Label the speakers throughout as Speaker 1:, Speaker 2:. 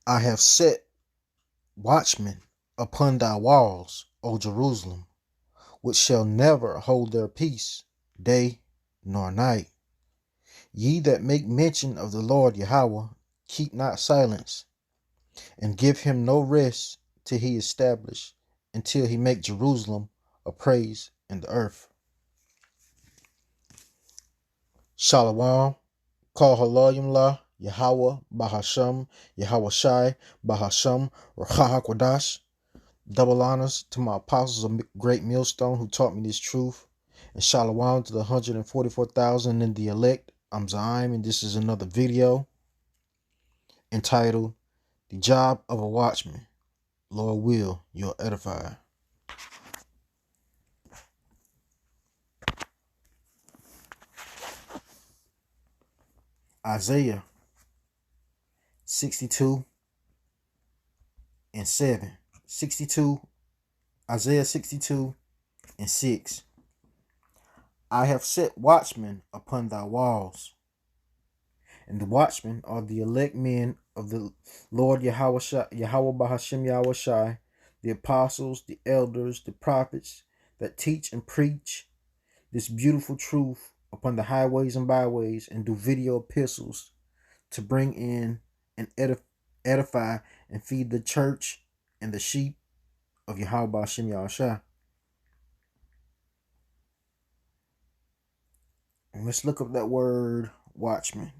Speaker 1: I have set watchmen upon thy walls, O Jerusalem, which shall never hold their peace, day nor night. Ye that make mention of the Lord Yahweh, keep not silence, and give him no rest till he establish, until he make Jerusalem a praise in the earth. Shalom, Kal Halayim La, Yahweh, Bahasham, Yahweh Shai, Bahasham, Rachahakwadash. Double honors to my apostles of Great Millstone who taught me this truth. And shalom to the 144,000 in the elect. I'm Zaim, and this is another video entitled The Job of a Watchman. Lord will, you'll edify. Isaiah 62 and 7. Isaiah 62 and 6. I have set watchmen upon thy walls. And the watchmen are the elect men of the Lord Yahweh Bahashim Yahweh Shai, the apostles, the elders, the prophets that teach and preach this beautiful truth upon the highways and byways and do video epistles to bring in and edify and feed the church and the sheep of Yahweh Bahashim Yahweh Shai. And let's look up that word watchman.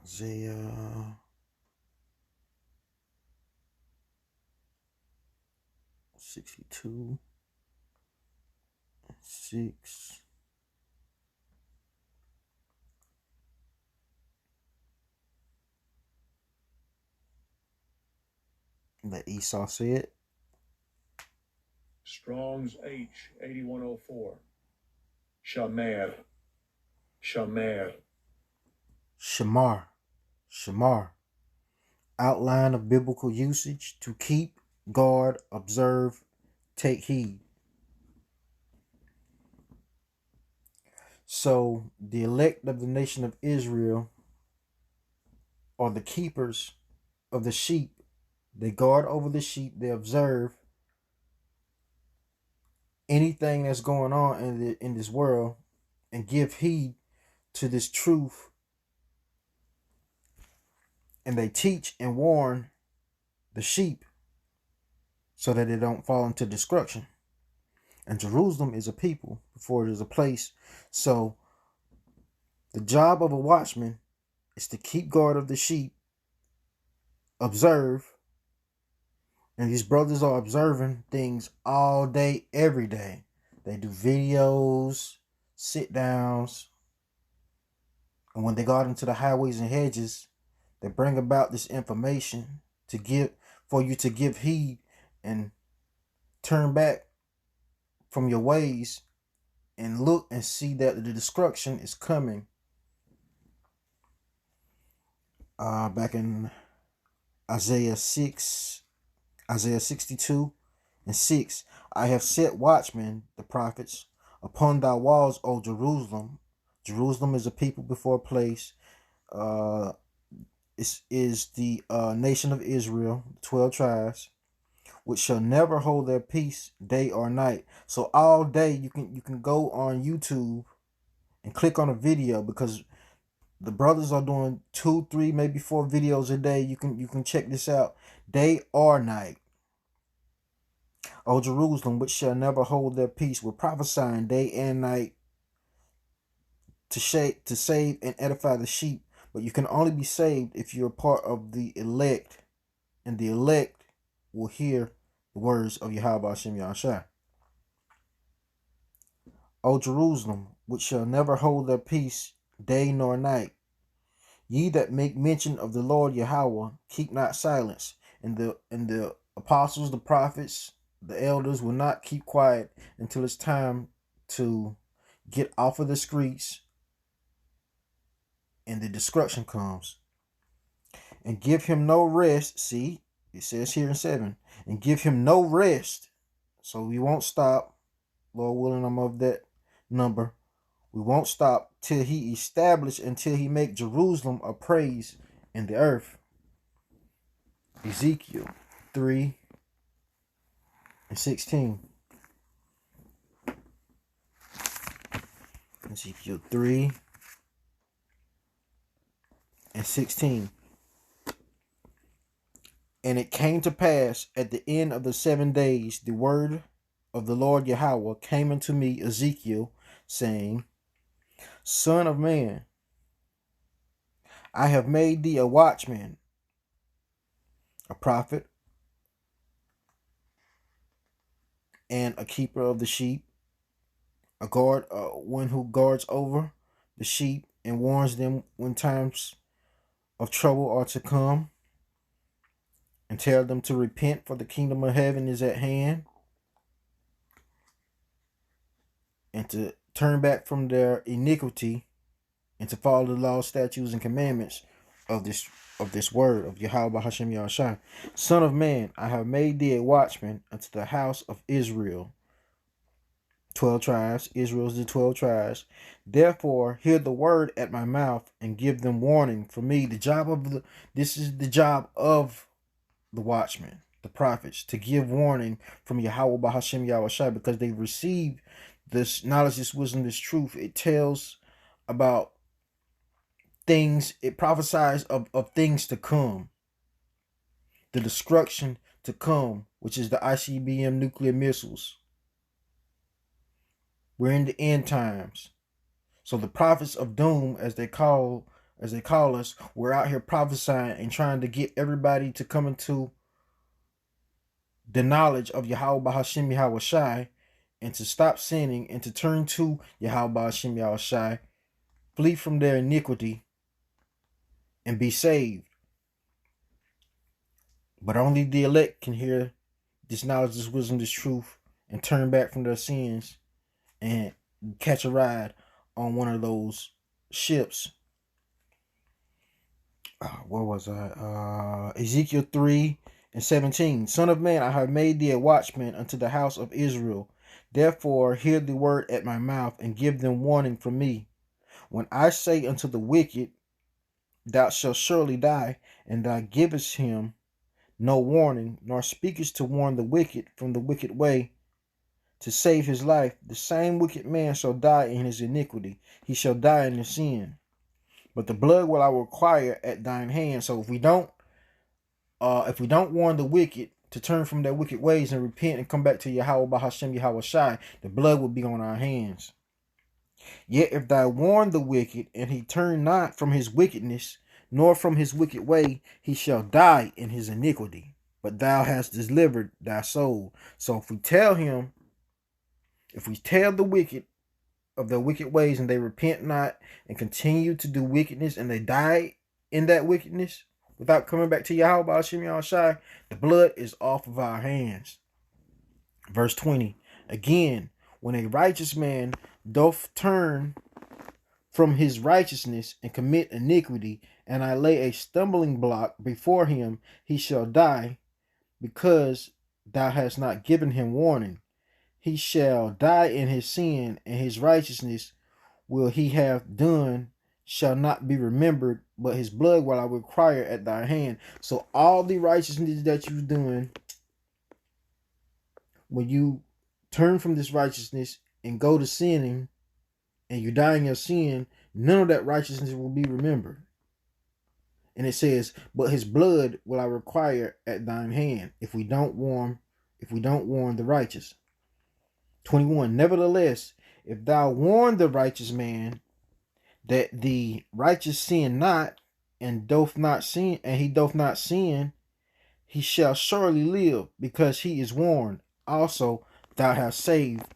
Speaker 1: Isaiah 62 and 6. Let Esau say it.
Speaker 2: Strong's H 8104. Shamer. Shamer.
Speaker 1: Shamar. Outline of biblical usage: to keep, guard, observe, take heed. So the elect of the nation of Israel are the keepers of the sheep. They guard over the sheep. They observe anything that's going on in this world and give heed to this truth. And they teach and warn the sheep so that they don't fall into destruction. And Jerusalem is a people before it is a place. So the job of a watchman is to keep guard of the sheep, observe. And these brothers are observing things all day, every day. They do videos, sit downs. And when they go out into the highways and hedges, they bring about this information for you to give heed and turn back from your ways and look and see that the destruction is coming. Back in Isaiah 62 and 6, I have set watchmen, the prophets, upon thy walls, O Jerusalem. Jerusalem is a people before a place. It is the nation of Israel, 12 tribes, which shall never hold their peace day or night. So all day you can go on YouTube and click on a video, because the brothers are doing 2, 3, maybe 4 videos a day. You can check this out, day or night. O Jerusalem, which shall never hold their peace, we're prophesying day and night to save and edify the sheep. But you can only be saved if you're part of the elect, and the elect will hear the words of Yahweh Hashem Yahushua. O Jerusalem, which shall never hold their peace day nor night. Ye that make mention of the Lord Yahweh, keep not silence. And the apostles, the prophets, the elders will not keep quiet until it's time to get off of the streets and the destruction comes. And give him no rest. See, it says here in 7. And give him no rest. So we won't stop. Lord willing, I'm of that number. We won't stop till he establish, until he make Jerusalem a praise in the earth. Ezekiel 3:16. Ezekiel 3:16. And it came to pass at the end of the 7 days, the word of the Lord Yahweh came unto me, Ezekiel, saying, Son of man, I have made thee a watchman, a prophet, and a keeper of the sheep, a guard, one who guards over the sheep and warns them when times of trouble are to come, and tell them to repent, for the kingdom of heaven is at hand, and to turn back from their iniquity, and to follow the laws, statutes, and commandments of this word of Yahweh Hashem Yahushua. Son of man, I have made thee a watchman unto the house of Israel. 12 tribes. Israel is the 12 tribes. Therefore, hear the word at my mouth and give them warning. For me, this is the job of the watchmen, the prophets, to give warning from Yahweh Bahashem Yahushua, because they received this knowledge, this wisdom, this truth. It tells about things, it prophesies of things to come, the destruction to come, which is the ICBM nuclear missiles. We're in the end times. So the prophets of doom, as they call us, we're out here prophesying and trying to get everybody to come into the knowledge of Yahweh Hashem Yahushai, and to stop sinning and to turn to Yahweh Hashem Yahushai, flee from their iniquity, and be saved. But only the elect can hear this knowledge, this wisdom, this truth, and turn back from their sins and catch a ride on one of those ships. Where was I? Ezekiel 3:17. Son of man, I have made thee a watchman unto the house of Israel. Therefore, hear the word at my mouth and give them warning from me. When I say unto the wicked, thou shalt surely die, and thou givest him no warning, nor speakest to warn the wicked from the wicked way, to save his life, the same wicked man shall die in his iniquity. He shall die in his sin. But the blood will I require at thine hand. So if we don't warn the wicked to turn from their wicked ways and repent and come back to Yahweh Bahashem Yahushai, the blood will be on our hands. Yet if thou warn the wicked, and he turn not from his wickedness, nor from his wicked way, he shall die in his iniquity. But thou hast delivered thy soul. So if we tell the wicked of their wicked ways, and they repent not and continue to do wickedness, and they die in that wickedness without coming back to Yahweh Hashem Yahushai, the blood is off of our hands. Verse 20. Again, when a righteous man doth turn from his righteousness and commit iniquity, and I lay a stumbling block before him, he shall die, because thou hast not given him warning. He shall die in his sin, and his righteousness will he have done shall not be remembered, but his blood will I require at thy hand. So all the righteousness that you've done, when you turn from this righteousness and go to sinning, and you die in your sin, none of that righteousness will be remembered. And it says, but his blood will I require at thine hand, if we don't warn the righteous. 21. Nevertheless, if thou warn the righteous man that the righteous sin not, and doth not sin, and he doth not sin, he shall surely live, because he is warned. Also thou hast saved,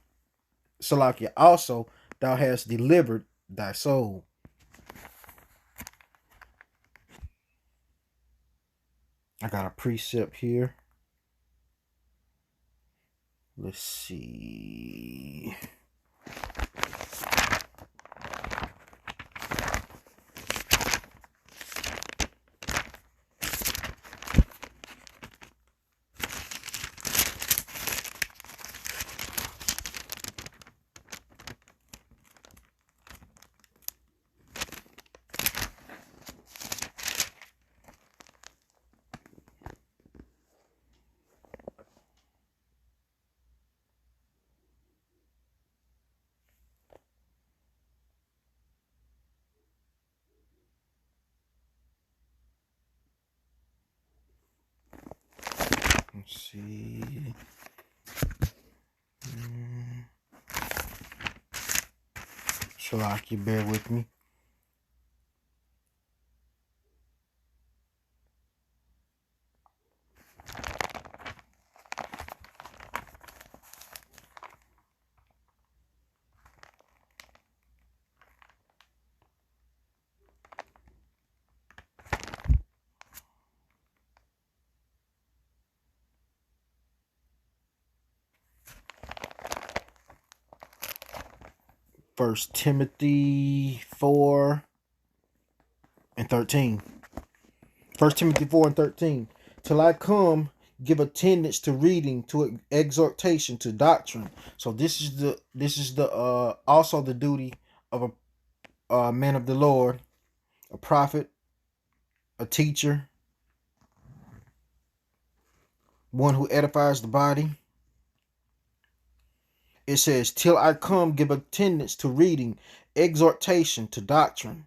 Speaker 1: Salakia, also thou hast delivered thy soul. I got a precept here. Let's see. Let's see. Shalaki, bear with me. First Timothy 4 and 13. 1 Timothy 4 and 13. Till I come, give attendance to reading, to exhortation, to doctrine. So this is the also the duty of a man of the Lord, a prophet, a teacher, one who edifies the body. It says, till I come, give attendance to reading, exhortation, to doctrine.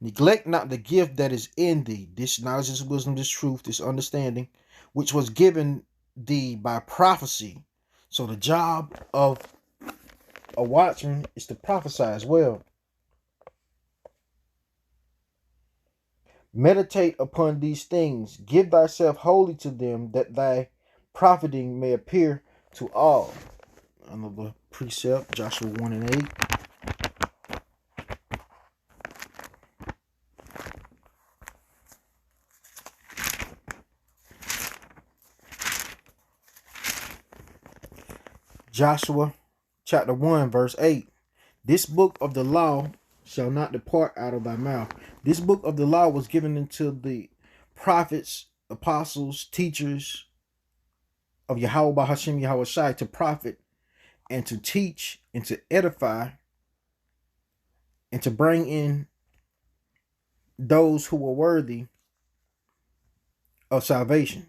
Speaker 1: Neglect not the gift that is in thee, this knowledge, this wisdom, this truth, this understanding, which was given thee by prophecy. So the job of a watchman is to prophesy as well. Meditate upon these things, give thyself wholly to them, that thy profiting may appear to all. Another precept, Joshua 1 and 8. Joshua chapter 1 verse 8. This book of the law shall not depart out of thy mouth. This book of the law was given unto the prophets, apostles, teachers of Yahweh by Hashem Yahweh Shai, to profit and to teach and to edify and to bring in those who were worthy of salvation.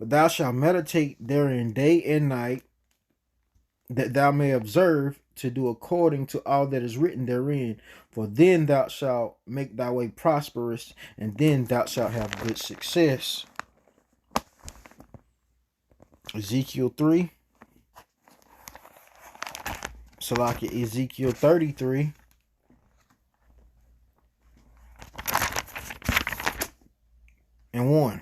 Speaker 1: But thou shalt meditate therein day and night, that thou may observe to do according to all that is written therein. For then thou shalt make thy way prosperous, and then thou shalt have good success. Ezekiel 3. Salaki, Ezekiel 33. And 1.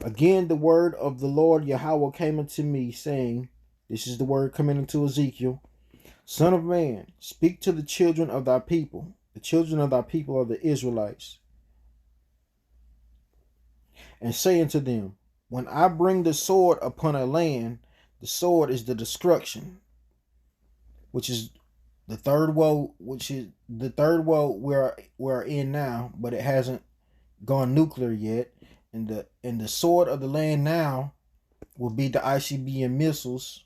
Speaker 1: Again the word of the Lord Yahweh came unto me, saying, this is the word coming into Ezekiel. Son of man, speak to the children of thy people. The children of thy people are the Israelites. And say unto them, when I bring the sword upon a land, the sword is the destruction, which is the third woe, we're in now, but it hasn't gone nuclear yet. And the sword of the land now will be the ICBM missiles.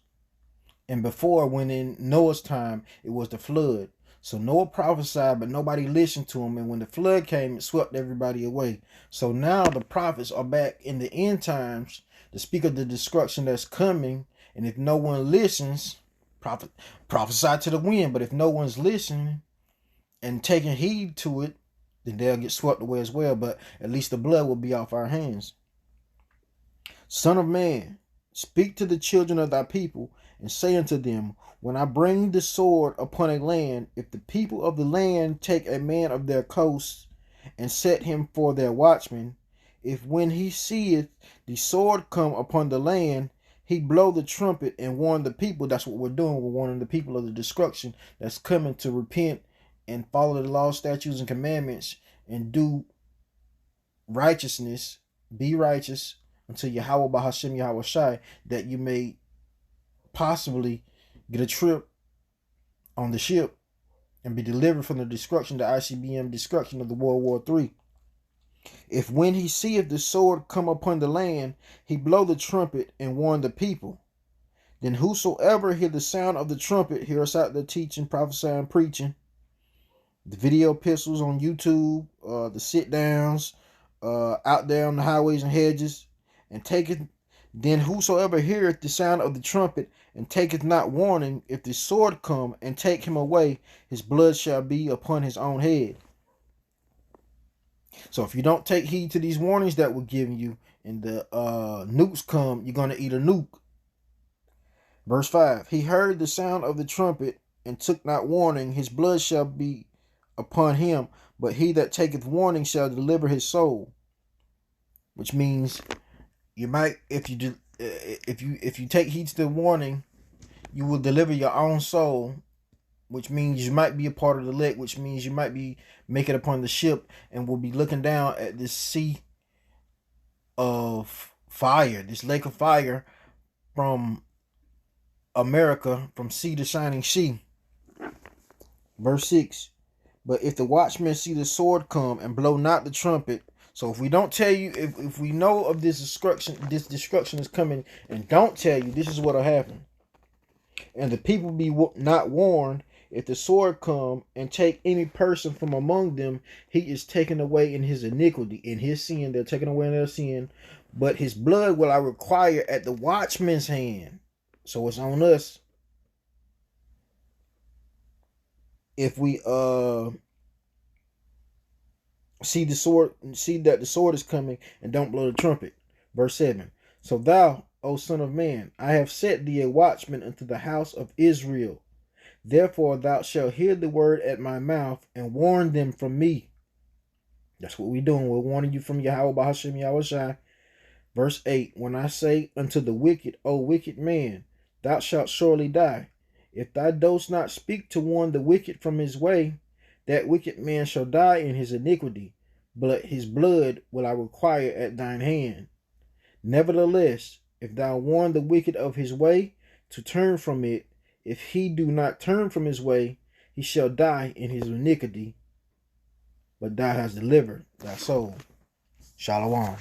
Speaker 1: And before, when in Noah's time, it was the flood. So Noah prophesied, but nobody listened to him. And when the flood came, it swept everybody away. So now the prophets are back in the end times to speak of the destruction that's coming. And if no one listens, prophesy to the wind. But if no one's listening and taking heed to it, then they'll get swept away as well. But at least the blood will be off our hands. Son of man, speak to the children of thy people, and say unto them, when I bring the sword upon a land, if the people of the land take a man of their coasts, and set him for their watchman, if when he seeth the sword come upon the land, he blow the trumpet and warn the people. That's what we're doing. We're warning the people of the destruction that's coming, to repent and follow the law, statutes, and commandments, and do righteousness, be righteous unto Yahweh by Hashem Yahweh Shai, that you may possibly get a trip on the ship and be delivered from the destruction, the ICBM destruction of the World War III. If when he seeth the sword come upon the land, he blow the trumpet and warn the people, then whosoever hear the sound of the trumpet, hear us out there teaching, prophesying, preaching, the video epistles on YouTube, the sit downs, out there on the highways and hedges, and taketh, then whosoever heareth the sound of the trumpet and taketh not warning, if the sword come and take him away, his blood shall be upon his own head. So if you don't take heed to these warnings that we're giving you, and the nukes come, you're gonna eat a nuke. Verse 5. He heard the sound of the trumpet and took not warning. His blood shall be upon him, but he that taketh warning shall deliver his soul. Which means you might, if you take heed to the warning, you will deliver your own soul. Which means you might be a part of the elect, which means you might be making upon the ship and will be looking down at this sea of fire, this lake of fire from America, from sea to shining sea. Verse 6. But if the watchman see the sword come and blow not the trumpet, so if we don't tell you, if we know of this destruction is coming and don't tell you, this is what'll happen. And the people be not warned, if the sword come and take any person from among them, he is taken away in his iniquity, in his sin. They're taken away in their sin. But his blood will I require at the watchman's hand. So it's on us. If we see that the sword is coming and don't blow the trumpet. Verse 7. So thou, O son of man, I have set thee a watchman unto the house of Israel. Therefore thou shalt hear the word at my mouth and warn them from me. That's what we're doing. We're warning you from Yahweh Bahashim Yahushai. Verse 8. When I say unto the wicked, O wicked man, thou shalt surely die. If thou dost not speak to warn the wicked from his way, that wicked man shall die in his iniquity, but his blood will I require at thine hand. Nevertheless, if thou warn the wicked of his way to turn from it, if he do not turn from his way, he shall die in his iniquity, but thou hast delivered thy soul. Shalom.